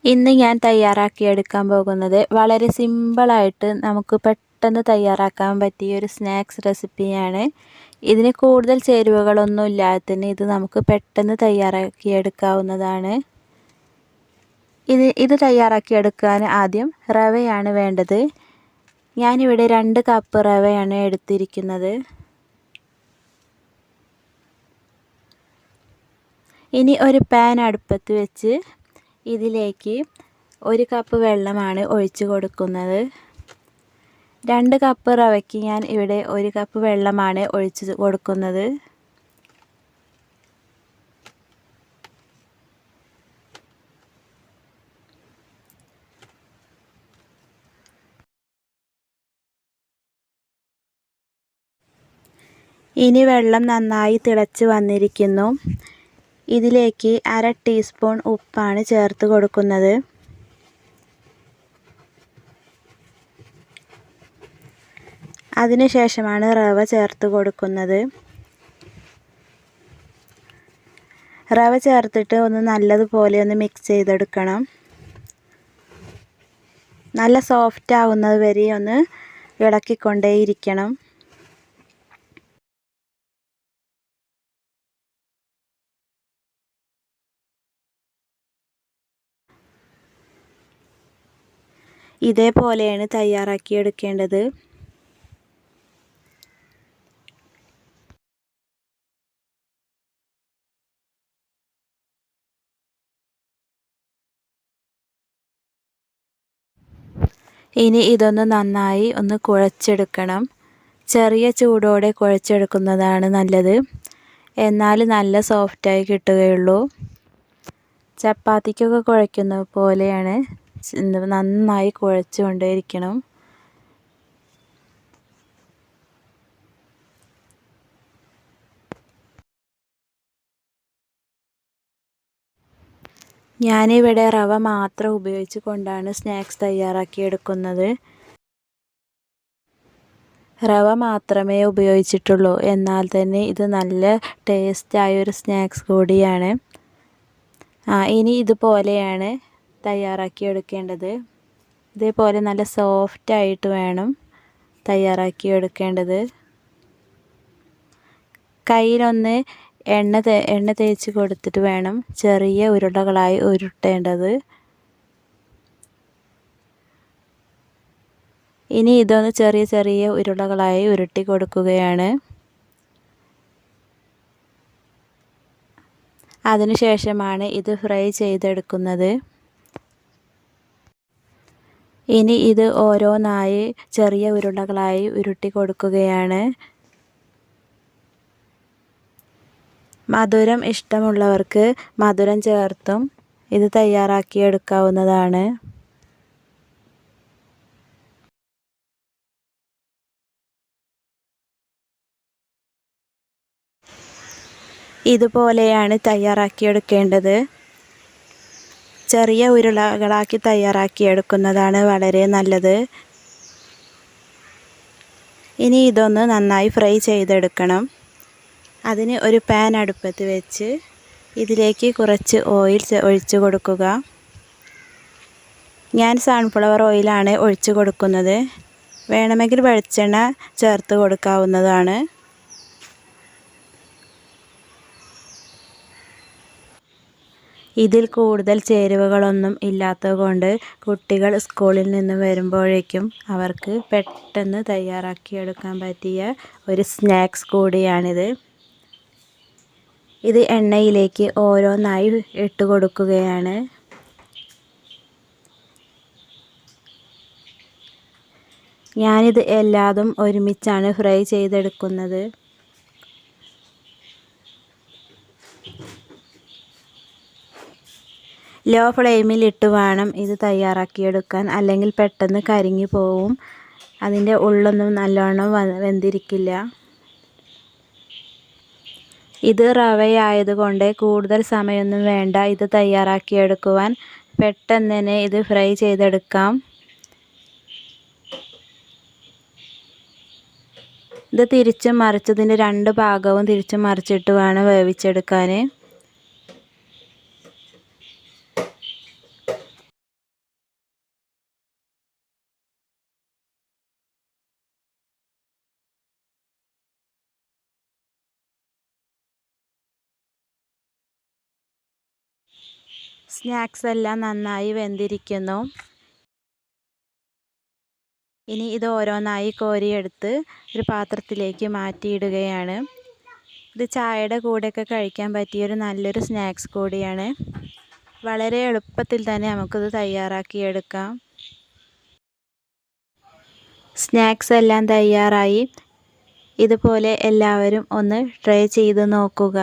ഇന്ന് ഞാൻ തയ്യാറാക്കിയെടുക്കാൻ പോകുന്നത് വളരെ സിമ്പിളായിട്ട് നമുക്ക് പെട്ടെന്ന് തയ്യാറാക്കാൻ പറ്റിയ ഒരു സ്നാക്സ് റെസിപ്പിയാണ്. ഇതിന് കൂടുതൽ ചേരുവകളൊന്നും ഇല്ലാത്തതിന് ഇത് നമുക്ക് പെട്ടെന്ന് തയ്യാറാക്കിയെടുക്കാവുന്നതാണ്. ഇത് തയ്യാറാക്കിയെടുക്കാൻ ആദ്യം റവയാണ് വേണ്ടത്. ഞാനിവിടെ 2 കപ്പ് റവയാണ് എടുത്തിരിക്കുന്നത്. ഇനി ഒരു പാൻ അടുപ്പത്ത് വെച്ച് ഇതിലേക്ക് 1 കപ്പ് വെള്ളമാണ് ഒഴിച്ച് കൊടുക്കുന്നത്. 2 കപ്പ് റവയ്ക്ക് ഞാൻ ഇവിടെ 1 കപ്പ് വെള്ളമാണ് ഒഴിച്ച് കൊടുക്കുന്നത്. ഇനി വെള്ളം നന്നായി തിളച്ച് വന്നിരിക്കുന്നു. ഇതിലേക്ക് 1/2 ടീസ്പൂൺ ഉപ്പാണ് ചേർത്ത് കൊടുക്കുന്നത്. അതിനുശേഷമാണ് റവ ചേർത്ത് കൊടുക്കുന്നത്. റവ ചേർത്തിട്ട് ഒന്ന് നല്ലതുപോലെ ഒന്ന് മിക്സ് ചെയ്തെടുക്കണം. നല്ല സോഫ്റ്റ് ആവുന്നത് വരെ ഒന്ന് ഇളക്കിക്കൊണ്ടേയിരിക്കണം. ഇതേപോലെയാണ് തയ്യാറാക്കിയെടുക്കേണ്ടത്. ഇനി ഇതൊന്ന് നന്നായി ഒന്ന് കുഴച്ചെടുക്കണം. ചെറിയ ചൂടോടെ കുഴച്ചെടുക്കുന്നതാണ് നല്ലത്. എന്നാൽ നല്ല സോഫ്റ്റായി കിട്ടുകയുള്ളൂ. ചപ്പാത്തിക്കൊക്കെ കുഴയ്ക്കുന്ന പോലെയാണ് നന്നായി കുഴച്ചുകൊണ്ടേയിരിക്കണം. ഞാനിവിടെ റവ മാത്രം ഉപയോഗിച്ച് കൊണ്ടാണ് സ്നാക്സ് തയ്യാറാക്കിയെടുക്കുന്നത്. റവ മാത്രമേ ഉപയോഗിച്ചിട്ടുള്ളൂ. എന്നാൽ തന്നെ ഇത് നല്ല ടേസ്റ്റായൊരു സ്നാക്സ് കൂടിയാണ്. ഇനി ഇതുപോലെയാണ് തയ്യാറാക്കിയെടുക്കേണ്ടത്. ഇതേപോലെ നല്ല സോഫ്റ്റായിട്ട് വേണം തയ്യാറാക്കിയെടുക്കേണ്ടത്. കയ്യിലൊന്ന് എണ്ണ തേച്ച് കൊടുത്തിട്ട് വേണം ചെറിയ ഉരുളകളായി ഉരുട്ടേണ്ടത്. ഇനി ഇതൊന്ന് ചെറിയ ചെറിയ ഉരുളകളായി ഉരുട്ടി കൊടുക്കുകയാണ്. അതിനുശേഷമാണ് ഇത് ഫ്രൈ ചെയ്തെടുക്കുന്നത്. ഇനി ഇത് ഓരോന്നായി ചെറിയ ഉരുളകളായി ഉരുട്ടി കൊടുക്കുകയാണ്. മധുരം ഇഷ്ടമുള്ളവർക്ക് മധുരം ചേർത്തും ഇത് തയ്യാറാക്കിയെടുക്കാവുന്നതാണ്. ഇതുപോലെയാണ് തയ്യാറാക്കിയെടുക്കേണ്ടത്. ചെറിയ ഉരുളകളാക്കി തയ്യാറാക്കിയെടുക്കുന്നതാണ് വളരെ നല്ലത്. ഇനി ഇതൊന്ന് നന്നായി ഫ്രൈ ചെയ്തെടുക്കണം. അതിന് ഒരു പാൻ അടുപ്പത്ത് വെച്ച് ഇതിലേക്ക് കുറച്ച് ഓയിൽ ഒഴിച്ച് കൊടുക്കുക. ഞാൻ സൺഫ്ലവർ ഓയിലാണ് ഒഴിച്ച് കൊടുക്കുന്നത്. വേണമെങ്കിൽ വെളിച്ചെണ്ണ ചേർത്ത് കൊടുക്കാവുന്നതാണ്. ഇതിൽ കൂടുതൽ ചേരുവകളൊന്നും ഇല്ലാത്തതുകൊണ്ട് കുട്ടികൾ സ്കൂളിൽ നിന്ന് വരുമ്പോഴേക്കും അവർക്ക് പെട്ടെന്ന് തയ്യാറാക്കിയെടുക്കാൻ പറ്റിയ ഒരു സ്നാക്സ് കൂടിയാണിത്. ഇത് എണ്ണയിലേക്ക് ഓരോന്നായി ഇട്ട് കൊടുക്കുകയാണ്. ഞാനിത് എല്ലാതും ഒരുമിച്ചാണ് ഫ്രൈ ചെയ്തെടുക്കുന്നത്. ലോ ഫ്ലെയിമിൽ ഇട്ട് വേണം ഇത് തയ്യാറാക്കിയെടുക്കാൻ, അല്ലെങ്കിൽ പെട്ടെന്ന് കരിഞ്ഞു പോവും. അതിൻ്റെ ഉള്ളൊന്നും നല്ലോണം വെന്തിരിക്കില്ല. ഇത് റവയായതുകൊണ്ട് കൂടുതൽ സമയമൊന്നും വേണ്ട ഇത് തയ്യാറാക്കിയെടുക്കുവാൻ. പെട്ടെന്ന് തന്നെ ഇത് ഫ്രൈ ചെയ്തെടുക്കാം. ഇത് തിരിച്ചും മറിച്ചതിൻ്റെ 2 ഭാഗവും തിരിച്ചും മറിച്ചിട്ട് വേണം വേവിച്ചെടുക്കാൻ. സ്നാക്സ് എല്ലാം നന്നായി വെന്തിരിക്കുന്നു. ഇനി ഇത് ഓരോന്നായി കോരിയെടുത്ത് ഒരു പാത്രത്തിലേക്ക് മാറ്റിയിടുകയാണ്. ഇത് ചായയുടെ കൂടെയൊക്കെ കഴിക്കാൻ പറ്റിയൊരു നല്ലൊരു സ്നാക്സ് കൂടിയാണ്. വളരെ എളുപ്പത്തിൽ തന്നെ നമുക്കിത് തയ്യാറാക്കിയെടുക്കാം. സ്നാക്സ് എല്ലാം തയ്യാറായി. ഇതുപോലെ എല്ലാവരും ഒന്ന് ട്രൈ ചെയ്ത് നോക്കുക.